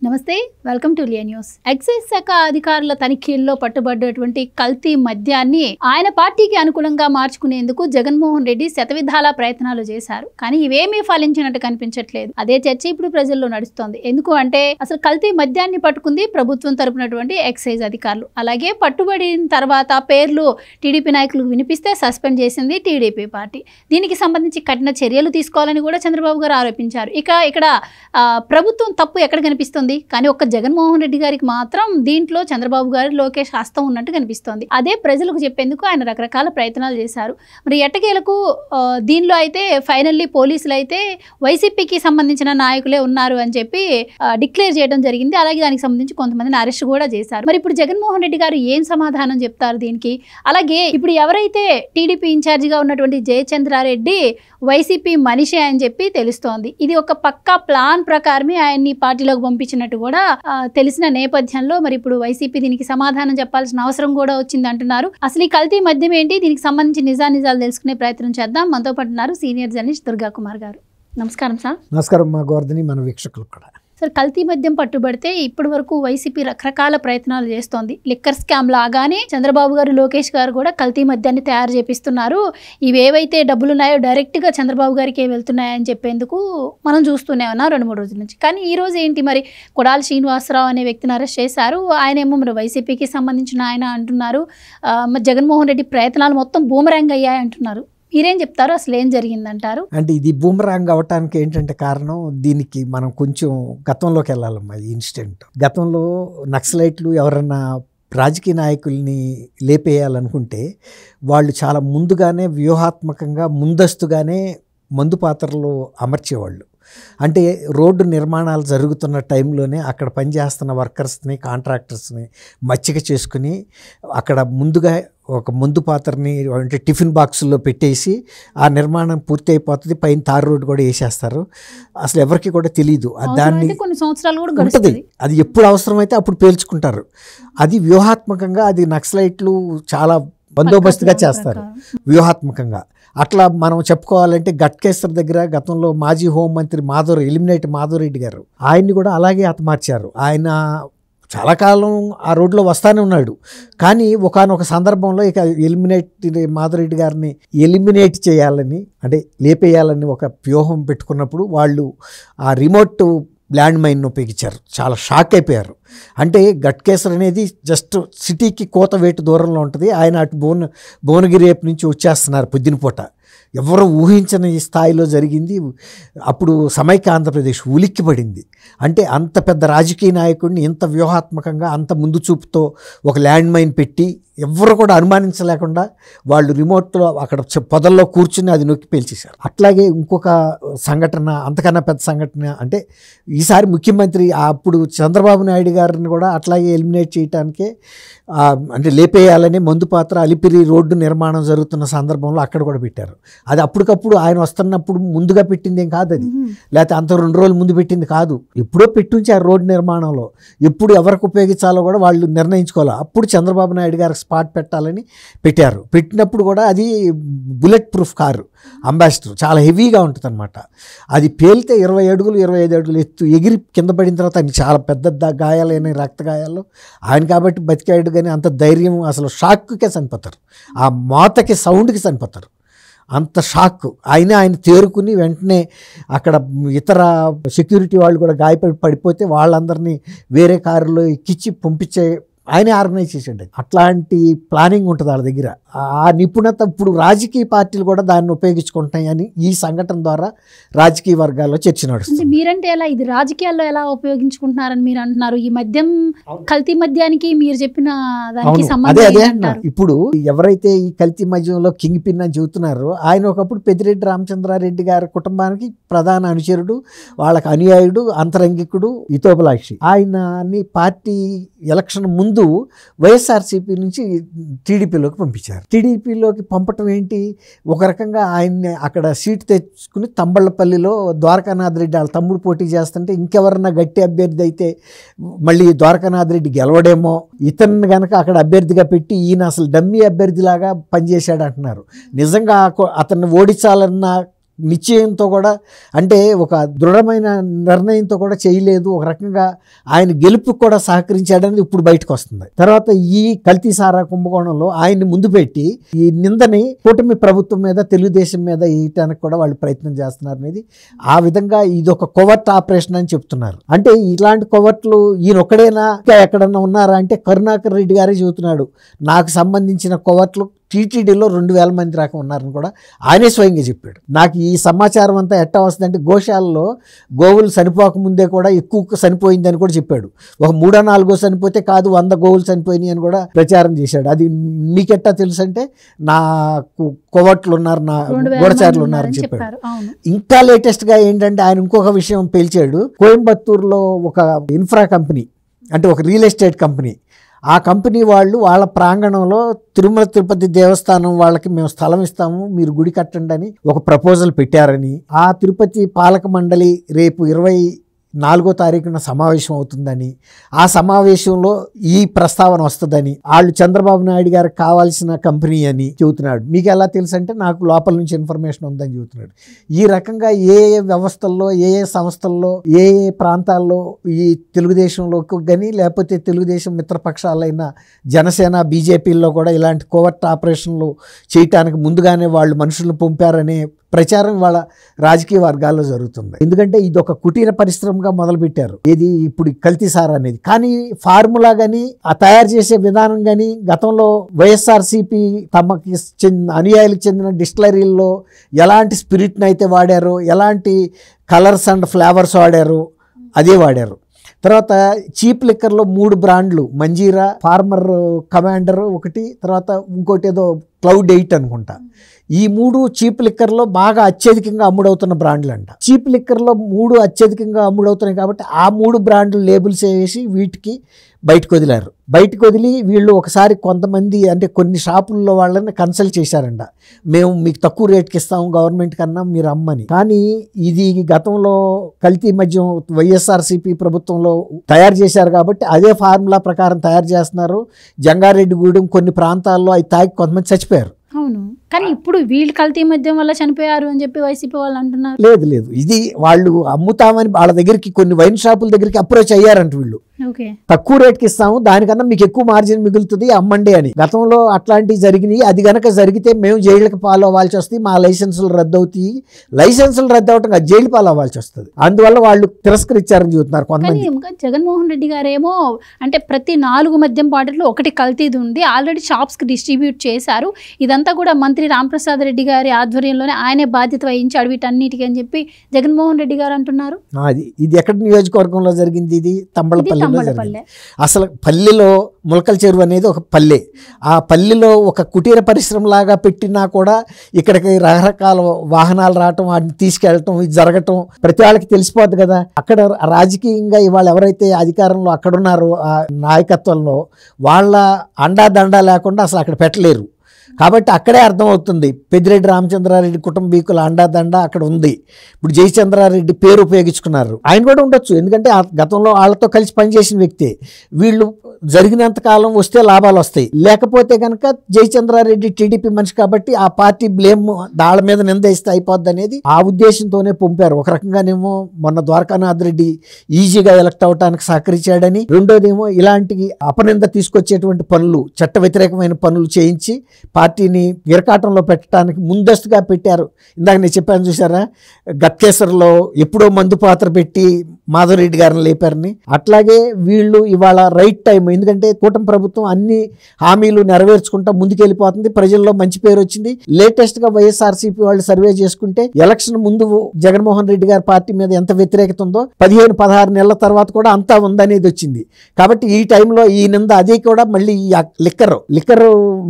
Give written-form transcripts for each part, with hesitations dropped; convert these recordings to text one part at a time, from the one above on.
నమస్తే, welcome to Liya news. Excise శాఖ అధికారుల తనిఖీల్లో పట్టుబడ్డటువంటి కల్తీ మద్యాన్ని ఆయన పార్టీకి అనుకూలంగా మార్చుకునేందుకు జగన్మోహన్ రెడ్డి శతవిధాలా ప్రయత్నాలు చేశారు. కానీ ఇవేమీ ఫలించినట్టు కనిపించట్లేదు. అదే చర్చ ఇప్పుడు ప్రజల్లో నడుస్తోంది. ఎందుకు అంటే అసలు కల్తీ మద్యాన్ని పట్టుకుంది ప్రభుత్వం తరపునటువంటి ఎక్సైజ్ అధికారులు. అలాగే పట్టుబడిన తర్వాత పేర్లు టీడీపీ నాయకులకు వినిపిస్తే సస్పెండ్ చేసింది టీడీపీ పార్టీ. దీనికి సంబంధించి కఠిన చర్యలు తీసుకోవాలని కూడా చంద్రబాబు గారు ఆరోపించారు. ఇక్కడ ప్రభుత్వం తప్పు ఎక్కడ కనిపిస్తుంది? కానీ ఒక్క జగన్మోహన్ రెడ్డి గారికి మాత్రం దీంట్లో చంద్రబాబు గారు లోకేష్ హస్తం ఉన్నట్టు కనిపిస్తోంది. అదే ప్రజలకు చెప్పేందుకు ఆయన రకరకాల ప్రయత్నాలు చేశారు. మరి ఎట్టకేలకు దీనిలో అయితే ఫైనల్లీ పోలీసులు అయితే వైసీపీకి సంబంధించిన నాయకులే ఉన్నారు అని చెప్పి డిక్లేర్ చేయడం జరిగింది. అలాగే దానికి సంబంధించి కొంతమందిని అరెస్ట్ కూడా చేశారు. మరి ఇప్పుడు జగన్మోహన్ రెడ్డి గారు ఏం సమాధానం చెప్తారు దీనికి? అలాగే ఇప్పుడు ఎవరైతే టీడీపీ ఇన్ఛార్జిగా ఉన్నటువంటి జయచంద్రారెడ్డి వైసీపీ మనిషి అని చెప్పి తెలుస్తోంది. ఇది ఒక పక్కా ప్లాన్ ప్రకారమే ఆయన్ని పార్టీలోకి పంపించినట్టు కూడా తెలిసిన నేపథ్యంలో మరి ఇప్పుడు వైసీపీ దీనికి సమాధానం చెప్పాల్సిన అవసరం కూడా వచ్చింది అంటున్నారు. అసలు ఈ కల్తీ మద్యం ఏంటి, దీనికి సంబంధించి నిజాలు తెలుసుకునే ప్రయత్నం చేద్దాం. మనతో పాటు ఉన్నారు సీనియర్ జర్నలిస్ట్ దుర్గా కుమార్ గారు. నమస్కారం సార్. నమస్కారం మా గోవర్ధని, మన వీక్షకులు కూడా. సార్, కల్తీ మద్యం పట్టుబడితే ఇప్పటి వరకు వైసీపీ రకరకాల ప్రయత్నాలు చేస్తోంది. లిక్కర్ స్కామ్ లాగానే చంద్రబాబు గారు లోకేష్ గారు కూడా కల్తీ మద్యాన్ని తయారు చేపిస్తున్నారు. ఇవేవైతే డబ్బులు ఉన్నాయో డైరెక్ట్గా చంద్రబాబు గారికి వెళ్తున్నాయని చెప్పేందుకు మనం చూస్తూనే ఉన్నాం 2-3 రోజుల నుంచి. కానీ ఈ రోజు ఏంటి, మరి కొడాలి శ్రీనివాసరావు అనే వ్యక్తిని అరెస్ట్ చేశారు. ఆయనేమో మరి వైసీపీకి సంబంధించిన ఆయన అంటున్నారు. మరి జగన్మోహన్ రెడ్డి ప్రయత్నాలు మొత్తం బూమరాంగ్ అయ్యాయి అంటున్నారు. మీరేం చెప్తారు? అసలు ఏం జరిగిందంటారు? అంటే ఇది బూమరాంగ్ అవటానికి ఏంటంటే కారణం, దీనికి మనం కొంచెం గతంలోకి వెళ్ళాలమ్మా. ఈ ఇన్సిడెంట్ గతంలో నక్సలైట్లు ఎవరన్నా రాజకీయ నాయకుల్ని లేపేయాలనుకుంటే వాళ్ళు చాలా ముందుగానే వ్యూహాత్మకంగా ముందస్తుగానే మందు పాత్రలు అమర్చేవాళ్ళు. అంటే రోడ్డు నిర్మాణాలు జరుగుతున్న టైంలోనే అక్కడ పనిచేస్తున్న వర్కర్స్ని, కాంట్రాక్టర్స్ని మచ్చిక చేసుకుని అక్కడ ముందుగా ఒక మందు పాత్రని అంటే టిఫిన్ బాక్సుల్లో పెట్టేసి ఆ నిర్మాణం పూర్తి అయిపోతుంది. పైన తారు రోడ్డు కూడా వేసేస్తారు. అసలు ఎవరికి కూడా తెలియదు. దాన్ని కొన్ని సంవత్సరాలు కూడా ఉంటుంది. అది ఎప్పుడు అవసరమైతే అప్పుడు పేల్చుకుంటారు. అది వ్యూహాత్మకంగా, అది నక్సలైట్లు చాలా బందోబస్తుగా చేస్తారు వ్యూహాత్మకంగా. అట్లా మనం చెప్పుకోవాలంటే గట్కేశ్వర్ దగ్గర గతంలో మాజీ హోంమంత్రి ఎలిమినేట్ మాధవరెడ్డి గారు, ఆయన్ని కూడా అలాగే హతమార్చారు. ఆయన చాలా కాలం ఆ రోడ్లో వస్తానే ఉన్నాడు. కానీ ఒకానొక సందర్భంలో ఇక మాధవరెడ్డి గారిని ఎలిమినేట్ చేయాలని, అంటే లేపేయాలని ఒక వ్యూహం పెట్టుకున్నప్పుడు వాళ్ళు ఆ రిమోట్ ల్యాండ్ మైన్ను ఉపయోగించారు. చాలా షాక్ అయిపోయారు. అంటే గట్కేశ్వర్ అనేది జస్ట్ సిటీకి కోత వేటు దూరంలో ఉంటుంది. ఆయన అటు భువనగిరి వైపు నుంచి వచ్చేస్తున్నారు పొద్దున పూట. ఎవరు ఊహించని స్థాయిలో జరిగింది. అప్పుడు సమైక్య ఆంధ్రప్రదేశ్ ఉలిక్కిపడింది. అంటే అంత పెద్ద రాజకీయ నాయకుడిని ఇంత వ్యూహాత్మకంగా అంత ముందు చూపుతో ఒక ల్యాండ్ మైన్ పెట్టి ఎవరు కూడా అనుమానించలేకుండా వాళ్ళు రిమోట్లో అక్కడ పొదల్లో కూర్చుని అది నొక్కి పేల్చేశారు. అట్లాగే ఇంకొక సంఘటన, అంతకన్నా పెద్ద సంఘటన అంటే ఈసారి ముఖ్యమంత్రి అప్పుడు చంద్రబాబు నాయుడు గారిని కూడా అట్లాగే ఎలిమినేట్ చేయడానికే అంటే లేపేయాలని మందు పాత్ర అలిపిరి రోడ్డు నిర్మాణం జరుగుతున్న సందర్భంలో అక్కడ కూడా పెట్టారు. అది అప్పటికప్పుడు ఆయన వస్తున్నప్పుడు ముందుగా పెట్టింది ఏం కాదు. అది లేకపోతే అంత 2 రోజులు ముందు పెట్టింది కాదు. ఎప్పుడో పెట్టుంచి ఆ రోడ్డు నిర్మాణంలో ఎప్పుడు ఎవరికి ఉపయోగించాలో కూడా వాళ్ళు నిర్ణయించుకోవాలి. అప్పుడు చంద్రబాబు నాయుడు గారికి స్పాట్ పెట్టాలని పెట్టారు. పెట్టినప్పుడు కూడా అది బుల్లెట్ ప్రూఫ్ కారు అంబాసిడర్, చాలా హెవీగా ఉంటుంది అనమాట. అది పేలితే 20 అడుగులు 25 అడుగులు ఎత్తు ఎగిరి కింద పడిన తర్వాత ఆయనకి చాలా పెద్ద గాయాలైన రక్త గాయాలు. ఆయన కాబట్టి బతికాడు. కానీ అంత ధైర్యం, అసలు షాక్కే చనిపోతారు. ఆ మోతకి సౌండ్కి చనిపోతారు. అంత షాక్. ఆయన తేరుకుని వెంటనే అక్కడ ఇతర సెక్యూరిటీ వాళ్ళు కూడా పడిపోతే వాళ్ళందరినీ వేరే కారులో ఎక్కించి పంపించే ఆయనే ఆర్గనైజ్ చేసాడు. అట్లాంటి ప్లానింగ్ ఉంటుంది వాళ్ళ దగ్గర. ఆ నిపుణత ఇప్పుడు రాజకీయ పార్టీలు కూడా దాన్ని ఉపయోగించుకుంటాయని ఈ సంఘటన ద్వారా రాజకీయ వర్గాల్లో చర్చ నడుస్తుంది. మీరంటే ఎలా, ఇది రాజకీయాల్లో ఎలా ఉపయోగించుకుంటున్నారని మీరు అంటున్నారు? ఈ మద్యం, కల్తీ మద్యానికి మీరు చెప్పిన దానికి సంబంధం ఇప్పుడు ఎవరైతే ఈ కల్తీ మద్యంలో కింగ్ పిన్ అని చెబుతున్నారో ఆయన ఒకప్పుడు పెద్దిరెడ్డి రామచంద్రారెడ్డి గారి కుటుంబానికి ప్రధాన అనుచరుడు, వాళ్ళకి అనుయాయుడు, అంతరంగికుడు, హితోపలాక్షి. ఆయనని పార్టీ ఎలక్షన్ ముందు వైఎస్ఆర్సీపీ నుంచి టీడీపీలోకి పంపించారు. టీడీపీలోకి పంపటం ఏంటి, ఒక రకంగా ఆయన్ని అక్కడ సీటు తెచ్చుకుని తంబళ్ళపల్లిలో ద్వారకానాథ్ రెడ్డి వాళ్ళ తమ్ముడు పోటీ చేస్తుంటే ఇంకెవరన్నా గట్టి అభ్యర్థి అయితే మళ్ళీ ద్వారకానాథ్ రెడ్డి గెలవడేమో, ఇతన్ని కనుక అక్కడ అభ్యర్థిగా పెట్టి ఈయన అసలు డమ్మీ అభ్యర్థిలాగా పనిచేశాడు అంటున్నారు. నిజంగా అతన్ని ఓడించాలన్న నిశ్చయంతో కూడా, అంటే ఒక దృఢమైన నిర్ణయంతో కూడా చేయలేదు. ఒక రకంగా ఆయన గెలుపుకు కూడా సహకరించాడని ఇప్పుడు బయటకు వస్తుంది. తర్వాత ఈ కల్తీ సారా కుంభకోణంలో ఆయన్ని ముందు పెట్టి ఈ నిందని కూటమి ప్రభుత్వం మీద, తెలుగుదేశం మీద వేయటానికి కూడా వాళ్ళు ప్రయత్నం చేస్తున్నారు అనేది, ఆ విధంగా ఇది ఒక కోవర్ట్ ఆపరేషన్ అని చెప్తున్నారు. అంటే ఇలాంటి కోవర్ట్లు ఈయన ఒక్కడేనా, ఇంకా ఎక్కడన్నా ఉన్నారా అంటే కరుణాకర్ రెడ్డి గారే చెబుతున్నాడు, నాకు సంబంధించిన కోవర్ట్లు టీటీడీలో 2000 మంది దాకా ఉన్నారని కూడా ఆయనే స్వయంగా చెప్పాడు. నాకు ఈ సమాచారం అంతా ఎట్టా వస్తుందంటే గోశాలలో గోవులు చనిపోకముందే కూడా ఎక్కువ చనిపోయిందని కూడా చెప్పాడు. ఒక 3-4 చనిపోతే కాదు 100 గోవులు చనిపోయినాయి అని కూడా ప్రచారం చేశాడు. అది మీకెట్టా తెలుసు అంటే నాకు కోవట్లు ఉన్నారు, నా గూఢచారులు ఉన్నారని చెప్పాడు. ఇంకా లేటెస్ట్గా ఏంటంటే ఆయన ఇంకొక విషయం పేల్చాడు. కోయంబత్తూరులో ఒక ఇన్ఫ్రా కంపెనీ, అంటే ఒక రియల్ ఎస్టేట్ కంపెనీ, ఆ కంపెనీ వాళ్ళు వాళ్ళ ప్రాంగణంలో తిరుమల తిరుపతి దేవస్థానం వాళ్ళకి మేము స్థలం ఇస్తాము, మీరు గుడి కట్టండి అని ఒక ప్రపోజల్ పెట్టారని, ఆ తిరుపతి పాలక మండలి రేపు 24వ తారీఖున సమావేశం అవుతుందని, ఆ సమావేశంలో ఈ ప్రస్తావన వస్తుందని, వాళ్ళు చంద్రబాబు నాయుడు గారికి కావాల్సిన కంపెనీ అని చెబుతున్నాడు. మీకు ఎలా తెలుసు అంటే నాకు లోపల నుంచి ఇన్ఫర్మేషన్ ఉందని చెబుతున్నాడు. ఈ రకంగా ఏ వ్యవస్థల్లో, ఏ సంస్థల్లో, ఏ ప్రాంతాల్లో ఈ తెలుగుదేశంలోకి కానీ లేకపోతే తెలుగుదేశం మిత్రపక్షాలైన జనసేన, బీజేపీల్లో కూడా ఇలాంటి కోవర్ట్ ఆపరేషన్లు చేయటానికి ముందుగానే వాళ్ళు మనుషులను పంపారనే ప్రచారం వాళ్ళ రాజకీయ వర్గాల్లో జరుగుతుంది. ఎందుకంటే ఇది ఒక కుటీర పరిశ్రమగా మొదలుపెట్టారు, ఏది ఇప్పుడు కల్తీ సారా అనేది. కానీ ఫార్ములా కానీ, ఆ తయారు చేసే విధానం కానీ, గతంలో వైఎస్ఆర్సీపీ తమకి అనుయాయులకు చెందిన డిస్టిలరీల్లో ఎలాంటి స్పిరిట్ని అయితే వాడారో, ఎలాంటి కలర్స్ అండ్ ఫ్లేవర్స్ వాడారో అదే వాడారు. తర్వాత చీప్ లిక్కర్లో 3 బ్రాండ్లు, మంజీరా, ఫార్మర్ కమాండర్ ఒకటి, తర్వాత ఇంకోటి ఏదో క్లౌడ్ 8 అనుకుంటా. ఈ 3 చీప్ లిక్కర్లో బాగా అత్యధికంగా అమ్ముడవుతున్న బ్రాండ్లు అంట. చీప్ లిక్కర్లో 3 అత్యధికంగా అమ్ముడవుతున్నాయి కాబట్టి ఆ 3 బ్రాండ్లు లేబుల్స్ వేసి వీటికి బయటకు వదిలారు. బయటకు వదిలి వీళ్ళు ఒకసారి కొంతమంది, అంటే కొన్ని షాపుల్లో వాళ్ళని కన్సల్ట్ చేశారంట, మేము మీకు తక్కువ రేట్కి ఇస్తాము గవర్నమెంట్ కన్నా, మీరు అమ్మని. కానీ ఇది గతంలో కల్తీ మద్యం వైఎస్ఆర్సీపీ ప్రభుత్వంలో తయారు చేశారు కాబట్టి అదే ఫార్ములా ప్రకారం తయారు చేస్తున్నారు. జంగారెడ్డిగూడెం కొన్ని ప్రాంతాల్లో అవి తాగి కొంతమంది చచ్చిపోయారు. అవును, కానీ ఇప్పుడు వీళ్ళు కల్తీ మద్యం వల్ల చనిపోయారు అని చెప్పి వైసీపీ వాళ్ళు అంటున్నారు. లేదు, ఇది వాళ్ళు అమ్ముతామని వాళ్ళ దగ్గరికి కొన్ని వైన్ షాపుల దగ్గరికి అప్రోచ్ అయ్యారంట వీళ్ళు. తక్కువ రేట్కి ఇస్తాము, దానికన్నా మీకు ఎక్కువ మార్జిన్ మిగులుతుంది, అమ్మండి అని. గతంలో అట్లాంటివి జరిగినాయి. అది గనక జరిగితే మేము జైళ్ళకి పాలు అవ్వాల్సి వస్తుంది, మా లైసెన్సులు రద్దు అవుతాయి. లైసెన్సులు రద్దు అవటం కాదు, జైలు పాలు అవ్వాల్సి వస్తుంది. అందువల్ల వాళ్ళు తిరస్కరించారని చెబుతున్నారు కొంతమంది. జగన్మోహన్ రెడ్డి గారేమో అంటే ప్రతి 4 మద్యం బాటిల్లో ఒకటి కల్తీది ఉంది, ఆల్రెడీ షాప్స్కి డిస్ట్రిబ్యూట్ చేశారు, ఇదంతా కూడా మంత్రి రాంప్రసాద్ రెడ్డి గారి ఆధ్వర్యంలోనే ఆయనే బాధ్యత వహించాడు వీటన్నిటికీ అని చెప్పి జగన్మోహన్ రెడ్డి గారు అంటున్నారు. ఇది ఎక్కడ నియోజకవర్గంలో జరిగింది? ఇది తంబళపల్లి. అసలు పల్లెలో ములకల చెరువు అనేది ఒక పల్లె. ఆ పల్లెలో ఒక కుటీర పరిశ్రమలాగా పెట్టినా కూడా ఇక్కడికి రకరకాల వాహనాలు రావటం, వాటిని తీసుకెళ్ళటం, ఇది జరగటం ప్రతి వాళ్ళకి తెలిసిపోద్ది కదా. అక్కడ రాజకీయంగా ఇవాళ ఎవరైతే అధికారంలో అక్కడ ఉన్నారో ఆ నాయకత్వంలో వాళ్ళ అండాదండా లేకుండా అసలు అక్కడ పెట్టలేరు. కాబట్టి అక్కడే అర్థమవుతుంది పెద్దిరెడ్డి రామచంద్రారెడ్డి కుటుంబీకుల అండాదండ అక్కడ ఉంది. ఇప్పుడు జయచంద్రారెడ్డి పేరు ఉపయోగించుకున్నారు, ఆయన కూడా ఉండొచ్చు, ఎందుకంటే గతంలో వాళ్ళతో కలిసి పనిచేసిన వ్యక్తి. వీళ్ళు జరిగినంత కాలం వస్తే లాభాలు వస్తాయి, లేకపోతే కనుక జయచంద్రారెడ్డి టీడీపీ మనిషి కాబట్టి ఆ పార్టీ బ్లేమ్ దాళ్ళ మీద నిందేస్తే అయిపోద్ది అనేది ఆ ఉద్దేశంతోనే పంపారు. ఒక రకంగానేమో మొన్న ద్వారకానాథ్ రెడ్డి ఈజీగా ఎలక్ట్ అవడానికి సహకరించాడని, రెండోదేమో ఇలాంటి అపనింద తీసుకొచ్చేటువంటి పనులు, చట్ట వ్యతిరేకమైన పనులు చేయించి పార్టీని ఇరకాటంలో పెట్టడానికి ముందస్తుగా పెట్టారు. ఇందాక నేను చెప్పాను చూసారా, గట్కేసర్లో ఎప్పుడో మందు పాత్ర పెట్టి మాధవరెడ్డి గారిని లేపారని. అట్లాగే వీళ్ళు ఇవాళ రైట్ టైం, ఎందుకంటే కూటమి ప్రభుత్వం అన్ని హామీలు నెరవేర్చుకుంటా ముందుకెళ్ళిపోతుంది, ప్రజల్లో మంచి పేరు వచ్చింది. లేటెస్ట్ గా వైఎస్ఆర్సీపీ వాళ్ళు సర్వే చేసుకుంటే ఎలక్షన్ ముందు జగన్మోహన్ రెడ్డి గారి పార్టీ మీద ఎంత వ్యతిరేకత ఉందో 15-16 నెలల తర్వాత కూడా అంతా ఉందనేది వచ్చింది. కాబట్టి ఈ టైంలో ఈ నింద అదే కూడా మళ్ళీ లిక్కర్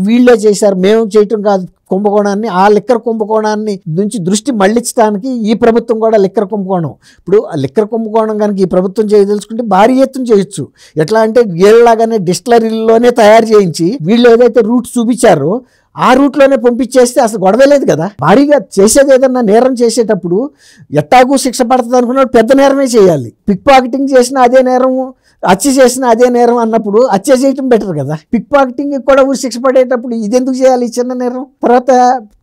వీళ్ళే చేశారు, మేము చేయటం కాదు కుంభకోణాన్ని. ఆ లిక్కర్ కుంభకోణాన్ని నుంచి దృష్టి మళ్లించడానికి ఈ ప్రభుత్వం కూడా లిక్కర్ కుంభకోణం, ఇప్పుడు ఆ లిక్కర్ కుంభకోణం కనుక ఈ ప్రభుత్వం చేయదలుచుకుంటే భారీ ఎత్తున చేయొచ్చు. ఎట్లా అంటే వీళ్ళలాగానే డిస్టిలరీలోనే తయారు చేయించి వీళ్ళు ఏదైతే రూట్ చూపించారో ఆ రూట్లోనే పంపించేస్తే అసలు గొడవ లేదు కదా. భారీగా చేసేది ఏదన్నా నేరం చేసేటప్పుడు ఎట్టాగూ శిక్ష పడుతుంది అనుకున్నాడు, పెద్ద నేరమే చేయాలి. పిక్ పాకెటింగ్ చేసినా అదే నేరం, హత్య చేసిన అదే నేరం అన్నప్పుడు హత్య చేయటం బెటర్ కదా. పిక్ పాకెటింగ్ కూడా ఊరి శిక్ష పడేటప్పుడు ఇదెందుకు చేయాలి ఈ చిన్న నేరం? తర్వాత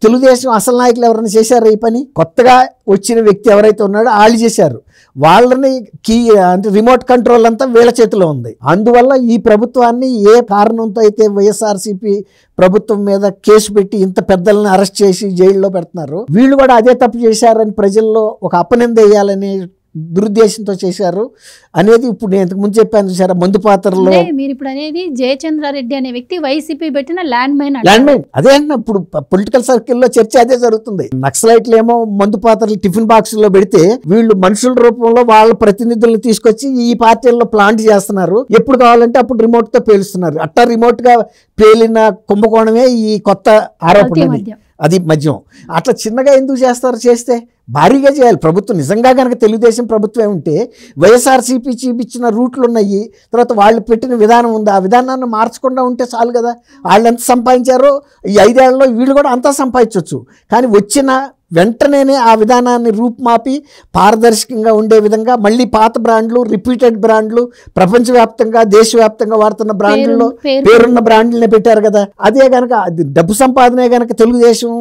తెలుగుదేశం అసలు నాయకులు ఎవరైనా చేశారు ఈ పని? కొత్తగా వచ్చిన వ్యక్తి ఎవరైతే ఉన్నాడో వాళ్ళు చేశారు. వాళ్ళని అంటే రిమోట్ కంట్రోల్ అంతా వీళ్ళ చేతిలో ఉంది. అందువల్ల ఈ ప్రభుత్వాన్ని ఏ కారణంతో అయితే వైఎస్ఆర్సీపీ ప్రభుత్వం మీద కేసు పెట్టి ఇంత పెద్దలను అరెస్ట్ చేసి జైల్లో పెడుతున్నారు, వీళ్ళు కూడా అదే తప్పు చేశారని ప్రజల్లో ఒక అపనింద వేయాలని దురుద్దేశంతో చేశారు అనేది ఇప్పుడు నేను ఇంతకు ముందు చెప్పాను చూసారా, మందు పాత్రలో. మీరు ఇప్పుడు అనేది జయచంద్రారెడ్డి అనే వ్యక్తి వైసీపీ పెట్టిన ల్యాండ్ మైన్ అదే అన్న ఇప్పుడు పొలిటికల్ సర్కిల్లో చర్చ అదే జరుగుతుంది. నక్సలైట్లు ఏమో మందు పాత్రలు టిఫిన్ బాక్సుల్లో పెడితే వీళ్ళు మనుషుల రూపంలో వాళ్ళ ప్రతినిధులను తీసుకొచ్చి ఈ పార్టీల్లో ప్లాంట్ చేస్తున్నారు. ఎప్పుడు కావాలంటే అప్పుడు రిమోట్ తో పేలుస్తున్నారు. అట్టా రిమోట్ గా పేలిన కుంభకోణమే ఈ కొత్త ఆరోపణ. అది మద్యం. అట్లా చిన్నగా ఎందుకు చేస్తారు? చేస్తే భారీగా చేయాలి. ప్రభుత్వం నిజంగా కనుక తెలుగుదేశం ప్రభుత్వం ఉంటే వైఎస్ఆర్సీపీ చూపించిన రూట్లు ఉన్నాయి, తర్వాత వాళ్ళు పెట్టిన విధానం ఉంది, ఆ విధానాన్ని మార్చకుండా ఉంటే చాలు కదా. వాళ్ళు ఎంత సంపాదించారో ఈ 5 ఏళ్లలో వీళ్ళు కూడా అంతా సంపాదించవచ్చు. కానీ వచ్చిన వెంటనే ఆ విధానాన్ని రూపుమాపి పారదర్శకంగా ఉండే విధంగా మళ్ళీ పాత బ్రాండ్లు, రిపీటెడ్ బ్రాండ్లు, ప్రపంచవ్యాప్తంగా దేశవ్యాప్తంగా వాడుతున్న బ్రాండ్లలో పేరున్న బ్రాండ్లనే పెట్టారు కదా. అదే కనుక డబ్బు సంపాదనే కనుక తెలుగుదేశం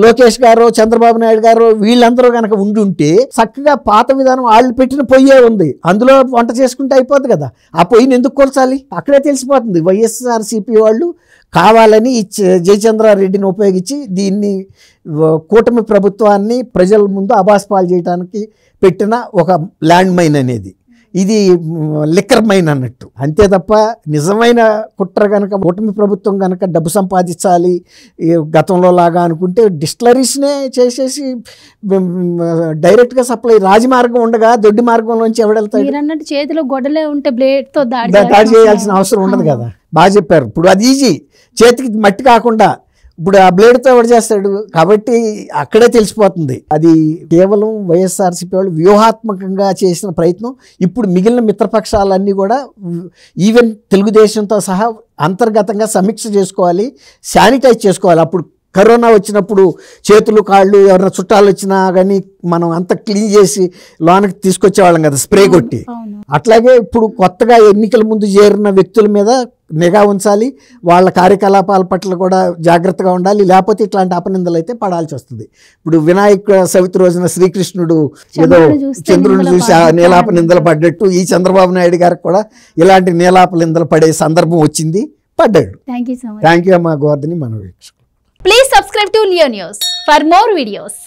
లోకేష్ గారు, చంద్రబాబు నాయుడు గారు వీళ్ళందరూ కనుక ఉండుంటే చక్కగా పాత విధానం వాళ్ళు పెట్టిన పొయ్యే ఉంది, అందులో వంట చేసుకుంటే అయిపోతుంది కదా. ఆ పొయ్యిని ఎందుకు కొలచాలి? అక్కడే తెలిసిపోతుంది. వైఎస్ఆర్సీపీ వాళ్ళు కావాలని జయచంద్రారెడ్డిని ఉపయోగించి దీన్ని కూటమి ప్రభుత్వాన్ని ప్రజల ముందు అబాస్పాలు చేయడానికి పెట్టిన ఒక ల్యాండ్ మైన్ అనేది. ఇది లిక్కర్ మైన్ అన్నట్టు. అంతే తప్ప నిజమైన కుట్ర కనుక కూటమి ప్రభుత్వం కనుక డబ్బు సంపాదించాలి గతంలో లాగా అనుకుంటే డిస్టిలరీస్నే చేసేసి డైరెక్ట్గా సప్లై రాజమార్గం ఉండగా దొడ్డి మార్గంలోంచి ఎవడెళ్తాడు? చేతిలో గొడ్డలే ఉంటే బ్లేడ్తో దాడి చేయాల్సిన అవసరం ఉండదు కదా. బాగా చెప్పారు. ఇప్పుడు అది ఈజీ, చేతికి మట్టి కాకుండా ఇప్పుడు ఆ బ్లేడ్తో ఎవడు చేస్తాడు? కాబట్టి అక్కడే తెలిసిపోతుంది. అది కేవలం వైఎస్ఆర్సీపీ వాళ్ళు వ్యూహాత్మకంగా చేసిన ప్రయత్నం. ఇప్పుడు మిగిలిన మిత్రపక్షాలన్నీ కూడా ఈవెన్ తెలుగుదేశంతో సహా అంతర్గతంగా సమీక్ష చేసుకోవాలి, శానిటైజ్ చేసుకోవాలి. అప్పుడు కరోనా వచ్చినప్పుడు చేతులు కాళ్ళు ఎవరైనా చుట్టాలు వచ్చినా కానీ మనం అంతా క్లీన్ చేసి లోనకి తీసుకొచ్చేవాళ్ళం కదా స్ప్రే కొట్టి. అట్లాగే ఇప్పుడు కొత్తగా ఎన్నికల ముందు చేరిన వ్యక్తుల మీద నిఘా ఉంచాలి, వాళ్ళ కార్యకలాపాల పట్ల కూడా జాగ్రత్తగా ఉండాలి. లేకపోతే ఇట్లాంటి అపనిందలు అయితే పడాల్సి వస్తుంది. ఇప్పుడు వినాయక చవితి రోజున శ్రీకృష్ణుడు ఏదో చంద్రుడిని చూసి నీలాప నిందలు పడ్డట్టు ఈ చంద్రబాబు నాయుడు గారికి కూడా ఇలాంటి నీలాప నిందలు పడే సందర్భం వచ్చింది, పడ్డాడు. థ్యాంక్ యూ అమ్మా గోవర్ధని. మనం please subscribe to Leo news for more videos.